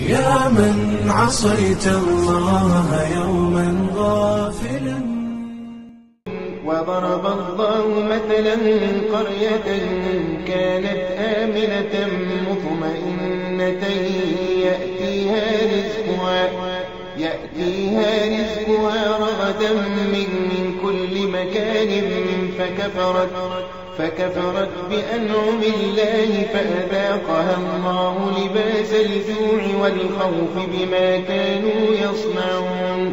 يا من عصيت الله يوما غافلا. وضرب الله مثلا قرية كانت آمنة مطمئنة يأتيها رزقها رغدا من كل مكان فكفرت بأنعم الله فأذاقها الله لباس الجوع والخوف بما كانوا يصنعون.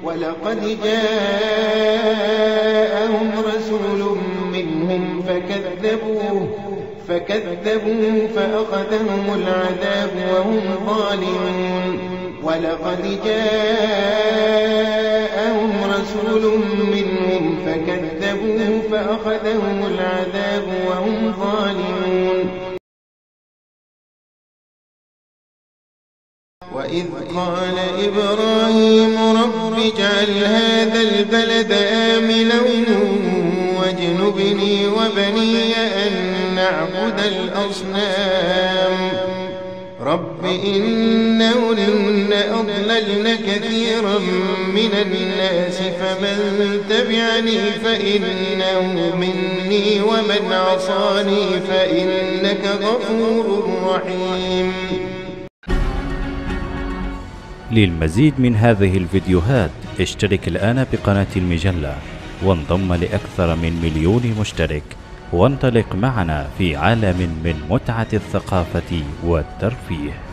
ولقد جاءهم رسول منهم فكذبوه فأخذهم العذاب وهم ظالمون. ولقد جاءهم رسول منهم فكذبوه فأخذهم العذاب وهم ظالمون. وإذ قال إبراهيم رب اجعل هذا البلد آمنا واجنبني وبني أن نعبد الأصنام رب إنهن أضللن كثيرا من الناس فمن تبعني فإنه مني ومن عصاني فإنك غفور رحيم. للمزيد من هذه الفيديوهات اشترك الآن بقناة المجلة وانضم لأكثر من 1,000,000 مشترك وانطلق معنا في عالم من متعة الثقافة والترفيه.